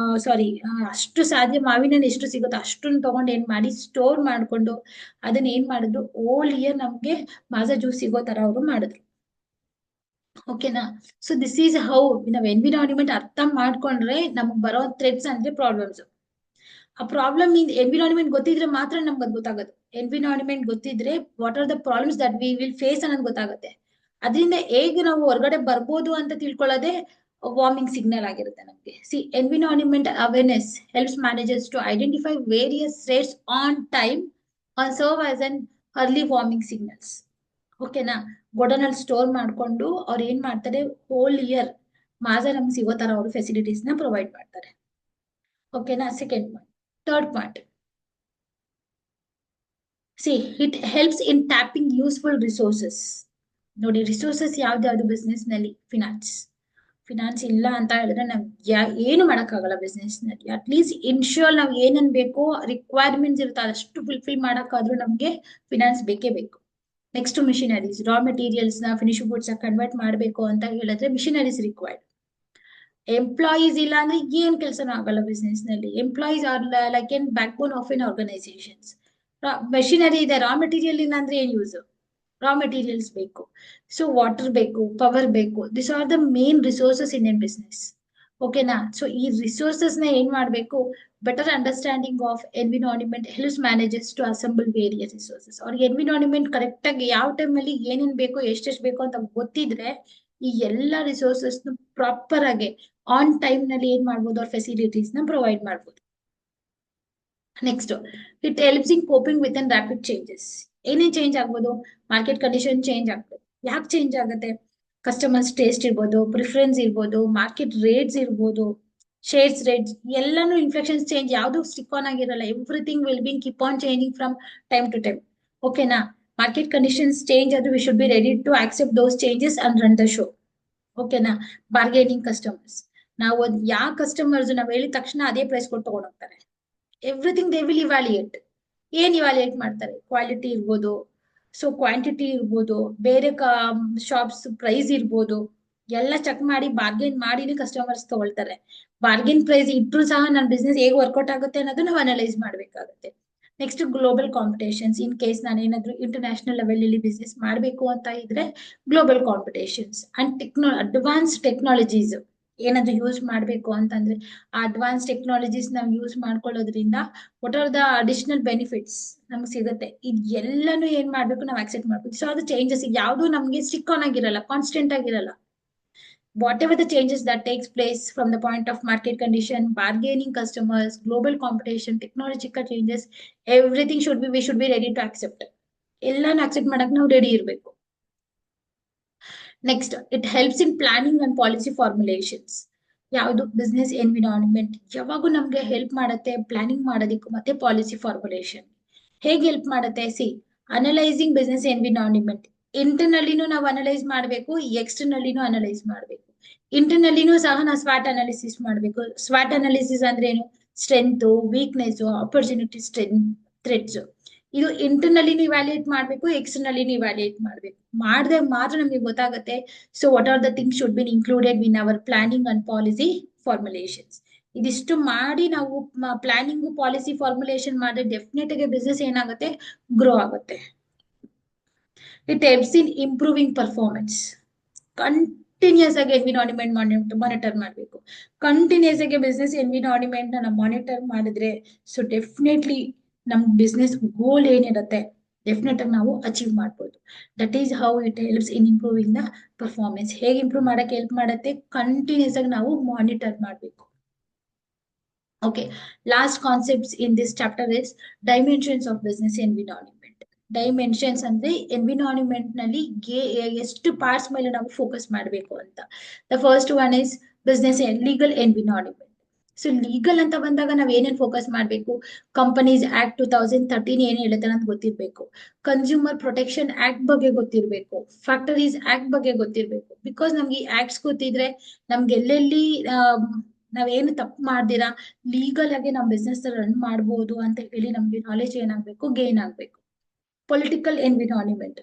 ಅಷ್ಟು ಸಾಧ್ಯ ಮಾವಿನ ಹಣ್ಣು ಎಷ್ಟು ಸಿಗುತ್ತೋ ಅಷ್ಟನ್ನು ತಗೊಂಡು ಏನ್ ಮಾಡಿ ಸ್ಟೋರ್ ಮಾಡ್ಕೊಂಡು ಅದನ್ನ ಏನ್ ಮಾಡಿದ್ರು, ಓಲ್ ಇಯರ್ ನಮ್ಗೆ ಮಾಜಾ ಜ್ಯೂಸ್ ಸಿಗೋ ತರ ಅವರು ಮಾಡಿದ್ರು. ಓಕೆನಾ? ಸೊ ದಿಸ್ ಈಸ್ ಹೌ ನಾವ್ ಎನ್ವಿರಾನ್ಮೆಂಟ್ ಅರ್ಥ ಮಾಡ್ಕೊಂಡ್ರೆ ನಮಗ್ ಬರೋ ಥ್ರೆಡ್ಸ್ ಅಂದ್ರೆ ಪ್ರಾಬ್ಲಮ್ಸ್. ಆ ಪ್ರಾಬ್ಲಮ್ ಎನ್ವಿರಾನ್ಮೆಂಟ್ ಗೊತ್ತಿದ್ರೆ ಮಾತ್ರ ನಮ್ಗೆ ಅದು ಗೊತ್ತಾಗೋದು. ಎನ್ವಿರಾನ್ಮೆಂಟ್ ಗೊತ್ತಿದ್ರೆ what are the problems that we will face ಅನ್ನೋದು ಗೊತ್ತಾಗುತ್ತೆ. ಅದರಿಂದ ಹೇಗೆ ನಾವು ಹೊರಗಡೆ ಬರ್ಬೋದು ಅಂತ ತಿಳ್ಕೊಳ್ಳೋದೇ ವಾರ್ಮಿಂಗ್ ಸಿಗ್ನಲ್ ಆಗಿರುತ್ತೆ ನಮ್ಗೆ. See, environment awareness helps managers to identify various rates on time on serve as an early warming signals. ಓಕೆನಾ? ಗೋಡನಲ್ಲಿ ಸ್ಟೋರ್ ಮಾಡ್ಕೊಂಡು ಅವ್ರು ಏನ್ ಮಾಡ್ತಾರೆ, ಹೋಲ್ ಇಯರ್ ಮಾಜಾ ನಮ್ಗೆ ಸಿಗೋ ತರ ಅವರು ಫೆಸಿಲಿಟೀಸ್ ನ ಪ್ರೊವೈಡ್ ಮಾಡ್ತಾರೆ. ಓಕೆನಾ? Second point. Third point, C it helps in tapping useful resources. ನೋಡಿ, ರಿಸೋರ್ಸಸ್ ಯಾವ್ದಾವ್ದು ಬಿಸ್ನೆಸ್ ನಲ್ಲಿ? ಫಿನಾನ್ಸ್ ಇಲ್ಲ ಅಂತ ಹೇಳಿದ್ರೆ ನಾವ್ ಏನು ಮಾಡಕ್ಕಾಗಲ್ಲ ಬಿಸ್ನೆಸ್ ನಲ್ಲಿ. ಅಟ್ಲೀಸ್ಟ್ ಇನ್ಶೂರ್ ನಾವ್ ಏನನ್ ಬೇಕೋ ರಿಕ್ವೈರ್ಮೆಂಟ್ಸ್ ಇರುತ್ತೆ ಅಷ್ಟು ಫುಲ್ಫಿಲ್ ಮಾಡಕ್ಕಾದ್ರೂ ನಮ್ಗೆ ಫಿನಾನ್ಸ್ ಬೇಕೇ ಬೇಕು. Next, machineries. ರಾ ಮೆಟೀರಿಯಲ್ಸ್ ನ ಫಿನಿಶ್ ಗುಡ್ಸ್ ಕನ್ವರ್ಟ್ ಮಾಡಬೇಕು ಅಂತ ಹೇಳಿದ್ರೆ ಮಿಷಿನರೀಸ್ ರಿಕ್ವೈರ್ಡ್. ಎಂಪ್ಲಾಯೀಸ್ ಇಲ್ಲ ಅಂದ್ರೆ ಏನ್ ಕೆಲಸನೂ ಆಗಲ್ಲ ಬಿಸ್ನೆಸ್ ನಲ್ಲಿ. Employees are like an back bone of an organisations. Machinery ಇದೆ, ರಾ ಮೆಟೀರಿಯಲ್ ಇಲ್ಲ ಅಂದ್ರೆ ಏನ್ ಯೂಸ್? ರಾ ಮೆಟೀರಿಯಲ್ಸ್ ಬೇಕು. ಸೊ ವಾಟರ್ ಬೇಕು, ಪವರ್ ಬೇಕು. This are the main resources in an business. ಓಕೆನಾ? ಸೊ ಈ ರಿಸೋರ್ಸಸ್ ನ ಏನ್ ಮಾಡ್ಬೇಕು, better understanding of environment helps managers to assemble various resources. ಅವ್ರಿಗೆ ಎನ್ವಿರಾನ್ಮೆಂಟ್ ಕರೆಕ್ಟ್ ಆಗಿ ಯಾವ ಟೈಮ್ ಅಲ್ಲಿ ಏನೇನ್ ಬೇಕು, ಎಷ್ಟೆಷ್ಟು ಬೇಕು ಅಂತ ಗೊತ್ತಿದ್ರೆ ಈ ಎಲ್ಲಾ ರಿಸೋರ್ಸಸ್ ಪ್ರಾಪರ್ ಆಗಿ ಆನ್ ಟೈಮ್ ನಲ್ಲಿ ಏನ್ ಮಾಡ್ಬೋದು, ಅವ್ರ ಫೆಸಿಲಿಟೀಸ್ ನ ಪ್ರೊವೈಡ್ ಮಾಡ್ಬೋದು. Next, it helps in coping with an rapid changes. ಏನೇನ್ ಚೇಂಜ್ ಆಗ್ಬೋದು? ಮಾರ್ಕೆಟ್ ಕಂಡೀಷನ್ ಚೇಂಜ್ ಆಗ್ಬೋದು. ಯಾಕೆ ಚೇಂಜ್ ಆಗುತ್ತೆ? ಕಸ್ಟಮರ್ಸ್ ಟೇಸ್ಟ್ ಇರ್ಬೋದು, ಪ್ರಿಫರೆನ್ಸ್ ಇರ್ಬೋದು, ಮಾರ್ಕೆಟ್ ರೇಟ್ಸ್ ಇರ್ಬೋದು, ಶೇರ್ಸ್ ರೇಟ್ಸ್, ಎಲ್ಲಾನು ಇನ್ಫ್ಲೆಕ್ಷನ್ಸ್ ಚೇಂಜ್, ಯಾವ್ದು ಸ್ಟಿಕ್ ಆನ್ ಆಗಿರಲ್ಲ. Everything will be keep on changing from time to time. ಓಕೆನಾ? ಮಾರ್ಕೆಟ್ ಕಂಡೀಷನ್ಸ್ ಚೇಂಜ್ ಆದ್ರೂ we should be ready to accept those changes and run the show. ಓಕೆನಾ? Bargaining customers. ನಾವು ಯಾವ customers ನಾವ್ ಹೇಳಿದ ತಕ್ಷಣ ಅದೇ ಪ್ರೈಸ್ ಕೊಟ್ಟು ತಗೊಂಡ್ ಹೋಗ್ತಾರೆ. Everything they will evaluate. ಏನ್ ಇವ್ಯಾಲ್ಯೂಯೇಟ್ ಮಾಡ್ತಾರೆ? ಕ್ವಾಲಿಟಿ ಇರ್ಬೋದು, ಸೊ ಕ್ವಾಂಟಿಟಿ ಇರ್ಬೋದು, ಬೇರೆ ಶಾಪ್ಸ್ ಪ್ರೈಸ್ ಇರ್ಬೋದು, ಎಲ್ಲ ಚೆಕ್ ಮಾಡಿ ಬಾರ್ಗೇನ್ ಮಾಡಿನೇ ಕಸ್ಟಮರ್ಸ್ ತಗೊಳ್ತಾರೆ. ಬಾರ್ಗೇನ್ ಪ್ರೈಸ್ ಇಟ್ರು ಸಹ ನನ್ನ ಬಿಸ್ನೆಸ್ ಹೇಗೆ ವರ್ಕೌಟ್ ಆಗುತ್ತೆ ಅನ್ನೋದು ನಾವು ಅನಲೈಸ್ ಮಾಡ್ಬೇಕಾಗುತ್ತೆ. Next, global competitions. In case ನಾನು ಏನಾದ್ರು ಇಂಟರ್ನ್ಯಾಷನಲ್ ಲೆವೆಲ್ ಅಲ್ಲಿ ಬಿಸ್ನೆಸ್ ಮಾಡಬೇಕು ಅಂತ ಇದ್ರೆ global competitions and advance technologies ಏನಾದ್ರು ಯೂಸ್ ಮಾಡ್ಬೇಕು ಅಂತಂದ್ರೆ ಆ ಅಡ್ವಾನ್ಸ್ ಟೆಕ್ನಾಲಜೀಸ್ ನಾವು ಯೂಸ್ ಮಾಡ್ಕೊಳ್ಳೋದ್ರಿಂದ what are the additional benefits ನಮ್ಗೆ ಸಿಗುತ್ತೆ. ಇದು ಎಲ್ಲಾನು ಏನ್ ಮಾಡ್ಬೇಕು, ನಾವು ಅಕ್ಸೆಪ್ಟ್ ಮಾಡ್ಬೇಕು. ಸೊ ಅದು ಚೇಂಜಸ್ ಯಾವ್ದು ನಮ್ಗೆ ಸ್ಟಿಕ್ ಆನ್ ಆಗಿರಲ್ಲ, ಕಾನ್ಸ್ಟೆಂಟ್ ಆಗಿರಲ್ಲ. whatever the changes that takes place from the point of market condition, bargaining customers, global competition, technological changes, everything we should be ready to accept. ಎಲ್ಲಾನು accept ಮಾಡಕ್ ನಾವು ready ಇರ್ಬೇಕು. Next, it helps in planning and policy formulations. ಯಾವುದು? Business environment ಯಾವಾಗೂ ನಮ್ಗೆ help ಮಾಡುತ್ತೆ planning ಮಾಡೋದಿಕ್ಕೂ ಮತ್ತೆ ಪಾಲಿಸಿ ಫಾರ್ಮುಲೇಷನ್. ಹೇಗೆ ಹೆಲ್ಪ್ ಮಾಡುತ್ತೆ? See, analysing business environment. ಇಂಟರ್ನಲ್ಲಿನೂ ನಾವು ಅನಲೈಸ್ ಮಾಡಬೇಕು, ಎಕ್ಸ್ಟರ್ನಲ್ಲಿನೂ ಅನಲೈಸ್ ಮಾಡಬೇಕು. ಇಂಟರ್ನಲ್ಲಿನೂ ಸಹ ನಾವು ಸ್ವಾಟ್ ಅನಾಲಿಸಿಸ್ ಮಾಡಬೇಕು. ಸ್ವಾಟ್ ಅನಾಲಿಸಿಸ್ ಅಂದ್ರೆ ಏನು? Strength, weakness, opportunity, threads. ಇದು ಇಂಟರ್ನಲ್ಲಿನೂ ಇವ್ಯಾಲ್ಯೂಯೇಟ್ ಮಾಡಬೇಕು, ಎಕ್ಸ್ಟರ್ನಲ್ಲಿನೂ ಇವ್ಯಾಲ್ಯೂಯೇಟ್ ಮಾಡಬೇಕು. ಮಾಡಿದ್ರೆ ಮಾತ್ರ ನಮಗೆ ಗೊತ್ತಾಗುತ್ತೆ. So what are the things should be included in our planning and policy formulations. ಇದಿಷ್ಟು ಮಾಡಿ ನಾವು ಪ್ಲಾನಿಂಗ್ ಪಾಲಿಸಿ ಫಾರ್ಮುಲೇಷನ್ ಮಾಡಿದ್ರೆ ಡೆಫಿನೆಟ್ ಆಗಿ ಬಿಸ್ನೆಸ್ ಏನಾಗುತ್ತೆ, ಗ್ರೋ ಆಗುತ್ತೆ. It helps in improving performance. Continuous ಆಗಿ ಎನ್ವಿರಾನ್ಮೆಂಟ್ ಮಾನಿಟರ್ ಮಾಡಬೇಕು. ಕಂಟಿನ್ಯೂಸ್ ಆಗಿ ಬಿಸ್ನೆಸ್ ಎನ್ವಿರಾನ್ಮೆಂಟ್ ನಾವು ಮಾನಿಟರ್ ಮಾಡಿದ್ರೆ ಸೊ ಡೆಫಿನೆಟ್ಲಿ ನಮ್ ಬಿಸ್ನೆಸ್ ಗೋಲ್ ಏನಿರುತ್ತೆ ಡೆಫಿನೆಟ್ ಆಗಿ ನಾವು ಅಚೀವ್ ಮಾಡ್ಬೋದು. That is how it helps in improving the performance. ಹೇಗೆ ಇಂಪ್ರೂವ್ ಮಾಡಕ್ಕೆ ಹೆಲ್ಪ್ ಮಾಡುತ್ತೆ, ಕಂಟಿನ್ಯೂಸ್ ಆಗಿ ನಾವು ಮಾನಿಟರ್ ಮಾಡಬೇಕು. Okay, last concepts in this chapter is dimensions of business environment. Dimensions ಅಂದ್ರೆ environment ನಲ್ಲಿ ಎಷ್ಟು parts ಮೇಲೆ ನಾವು focus ಮಾಡಬೇಕು ಅಂತ. The first one is business and legal environment. So legal ಅಂತ ಬಂದಾಗ ನಾವ್ ಏನೇನ್ ಫೋಕಸ್ ಮಾಡ್ಬೇಕು, ಕಂಪನೀಸ್ ಆಕ್ಟ್ 2013 ಏನ್ ಹೇಳುತ್ತೆ ಅಂತ ಗೊತ್ತಿರ್ಬೇಕು, ಕನ್ಸ್ಯೂಮರ್ ಪ್ರೊಟೆಕ್ಷನ್ ಆಕ್ಟ್ ಬಗ್ಗೆ ಗೊತ್ತಿರ್ಬೇಕು, ಫ್ಯಾಕ್ಟರೀಸ್ ಆಕ್ಟ್ ಬಗ್ಗೆ ಗೊತ್ತಿರ್ಬೇಕು. ಬಿಕಾಸ್ ನಮ್ಗೆ ಈ ಆಕ್ಟ್ಸ್ ಗೊತ್ತಿದ್ರೆ ನಮ್ಗೆ ಎಲ್ಲೆಲ್ಲಿ ನಾವೇನು ತಪ್ಪು ಮಾಡ್ದಿರಾ ಲೀಗಲ್ ಆಗಿ ನಮ್ ಬಿಸ್ನೆಸ್ ರನ್ ಮಾಡ್ಬೋದು ಅಂತ ಹೇಳಿ ನಮ್ಗೆ ನಾಲೆಜ್ ಏನಾಗ್ಬೇಕು, ಗೇನ್ ಆಗ್ಬೇಕು. ಪೊಲಿಟಿಕಲ್ ಎನ್ವಿರಾನ್ಮೆಂಟ್,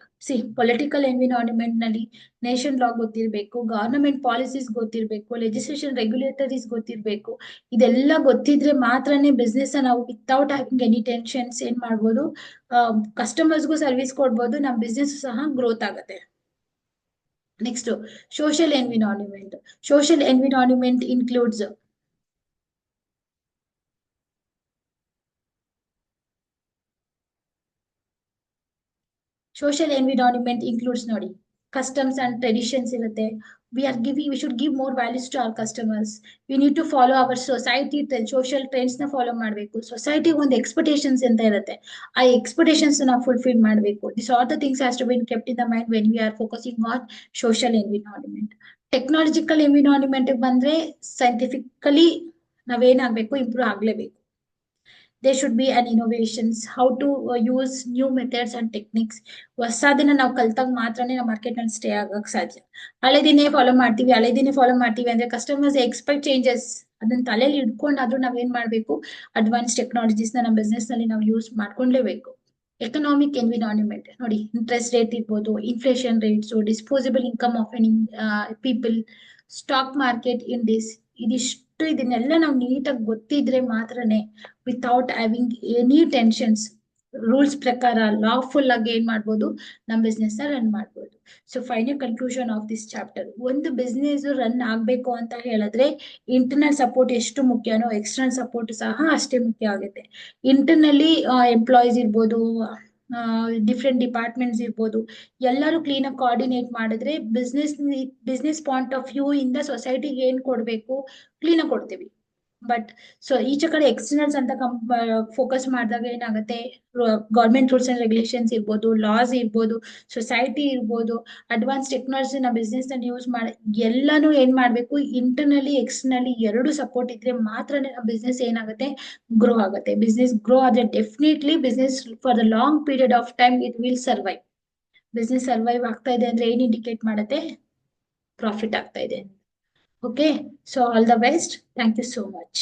ಪೊಲಿಟಿಕಲ್ ಎನ್ವಿರಾನ್ಮೆಂಟ್ ನಲ್ಲಿ ನೇಷನ್ ಲಾ ಗೊತ್ತಿರ್ಬೇಕು, ಗವರ್ನಮೆಂಟ್ ಪಾಲಿಸೀಸ್ ಗೊತ್ತಿರ್ಬೇಕು, ಲೆಜಿಸ್ಲೇಷನ್ ರೆಗ್ಯುಲೇಟರೀಸ್ ಗೊತ್ತಿರ್ಬೇಕು. ಇದೆಲ್ಲ ಗೊತ್ತಿದ್ರೆ ಮಾತ್ರನೇ ಬಿಸ್ನೆಸ್ ನಾವು ವಿತೌಟ್ ಹ್ಯಾವಿಂಗ್ ಎನಿ ಟೆನ್ಷನ್ಸ್ ಏನ್ ಮಾಡ್ಬೋದು, ಕಸ್ಟಮರ್ಸ್ಗೂ ಸರ್ವಿಸ್ ಕೊಡ್ಬೋದು, ನಮ್ ಬಿಸ್ನೆಸ್ ಸಹ ಗ್ರೋತ್ ಆಗುತ್ತೆ. Next, social environment. Social environment includes social environment includes ನೋಡಿ, ಕಸ್ಟಮ್ಸ್ ಅಂಡ್ ಟ್ರೆಡಿಷನ್ಸ್ ಇರುತ್ತೆ. We should give more values to our customers. We need to follow our society social trends ನ follow ಮಾಡಬೇಕು. Society ಒಂದು expectations ಅಂತ ಇರುತ್ತೆ, ಆ expectations ನಾವು fulfil ಮಾಡಬೇಕು. This are the things has to be kept in the mind when we are focusing on social environment. Technological environment ಬಂದ್ರೆ scientifically ನಾವೇನಾಗಬೇಕು, improve ಆಗ್ಲೇಬೇಕು. there should be an innovations, how to use new methods and techniques. ಹೊಸದನ್ನ ನಾವು ಕಲ್ತಾಗ ಮಾತ್ರನೇ ನಾವು market ನಲ್ಲಿ stay ಆಗಕ್ ಸಾಧ್ಯ. ಹಳೆದಿನೇ follow ಮಾಡ್ತೀವಿ ಅಂದ್ರೆ ಕಸ್ಟಮರ್ಸ್ ಎಕ್ಸ್ಪೆಕ್ಟ್ ಚೇಂಜಸ್, ಅದನ್ನ ತಲೆಯಲ್ಲಿ ಇಟ್ಕೊಂಡಾದ್ರೂ ನಾವೇನ್ ಮಾಡ್ಬೇಕು, ಅಡ್ವಾನ್ಸ್ ಟೆಕ್ನಾಲಜೀಸ್ ನಮ್ಮ ಬಿಸ್ನೆಸ್ ನಲ್ಲಿ ನಾವು ಯೂಸ್ ಮಾಡ್ಕೊಂಡ್ಲೇಬೇಕು. ಎಕನಾಮಿಕ್ ಎನ್ವಿರಾನ್ಮೆಂಟ್ ನೋಡಿ, ಇಂಟ್ರೆಸ್ಟ್ ರೇಟ್ ಇರ್ಬೋದು, inflation rates, disposable income of any people, stock market indices, ಇದನ್ನೆಲ್ಲ ನಾವು ನೀಟಾಗಿ ಗೊತ್ತಿದ್ರೆ ಮಾತ್ರನೇ without having any tensions rules ಪ್ರಕಾರ ಲಾಫುಲ್ ಆಗಿ ಏನ್ ಮಾಡ್ಬೋದು, ನಮ್ ಬಿಸ್ನೆಸ್ ನ ರನ್ ಮಾಡ್ಬೋದು. So final conclusion of this chapter, ಒಂದು ಬಿಸ್ನೆಸ್ ರನ್ ಆಗ್ಬೇಕು ಅಂತ ಹೇಳಿದ್ರೆ ಇಂಟರ್ನಲ್ ಸಪೋರ್ಟ್ ಎಷ್ಟು ಮುಖ್ಯನೋ ಎಕ್ಸ್ಟರ್ನಲ್ ಸಪೋರ್ಟ್ ಸಹ ಅಷ್ಟೇ ಮುಖ್ಯ ಆಗುತ್ತೆ. ಇಂಟರ್ನಲ್ಲಿ ಎಂಪ್ಲಾಯೀಸ್ ಇರ್ಬೋದು, ಡಿಫ್ರೆಂಟ್ ಡಿಪಾರ್ಟ್ಮೆಂಟ್ಸ್ ಇರ್ಬೋದು, ಎಲ್ಲರೂ ಕ್ಲೀನ್ ಆಗಿ ಕೋಆರ್ಡಿನೇಟ್ ಮಾಡಿದ್ರೆ ಬಿಸ್ನೆಸ್ ಪಾಯಿಂಟ್ ಆಫ್ ವ್ಯೂ ಇಂದ ಸೊಸೈಟಿಗೆ ಏನ್ ಕೊಡ್ಬೇಕು ಕ್ಲೀನ್ ಆಗಿ ಕೊಡ್ತೀವಿ. ಬಟ್ ಸೊ ಈಚೆ ಕಡೆ ಎಕ್ಸ್ಟರ್ನಲ್ಸ್ ಅಂತ ಫೋಕಸ್ ಮಾಡಿದಾಗ ಏನಾಗುತ್ತೆ, ಗೌರ್ಮೆಂಟ್ ರೂಲ್ಸ್ ಅಂಡ್ ರೆಗ್ಯುಲೇಷನ್ಸ್ ಇರ್ಬೋದು, ಲಾಸ್ ಇರ್ಬೋದು, ಸೊಸೈಟಿ ಇರ್ಬೋದು, ಅಡ್ವಾನ್ಸ್ ಟೆಕ್ನಾಲಜಿನ ಬಿಸ್ನೆಸ್ ನಲ್ಲಿ ಯೂಸ್ ಮಾಡಿ ಎಲ್ಲಾನು ಏನ್ ಮಾಡ್ಬೇಕು, ಇಂಟರ್ನಲಿ ಎಕ್ಸ್ಟರ್ನಲಿ ಎರಡು ಸಪೋರ್ಟ್ ಇದ್ರೆ ಮಾತ್ರನೇ ಬಿಸ್ನೆಸ್ ಏನಾಗುತ್ತೆ, ಗ್ರೋ ಆಗುತ್ತೆ. ಬಿಸ್ನೆಸ್ ಗ್ರೋ ಆದ್ರೆ definitely business for the long period of time it will survive. Business survive ಆಗ್ತಾ ಇದೆ ಅಂದ್ರೆ ಏನ್ ಇಂಡಿಕೇಟ್ ಮಾಡುತ್ತೆ, ಪ್ರಾಫಿಟ್ ಆಗ್ತಾ ಇದೆ. Okay, so all the best. Thank you so much.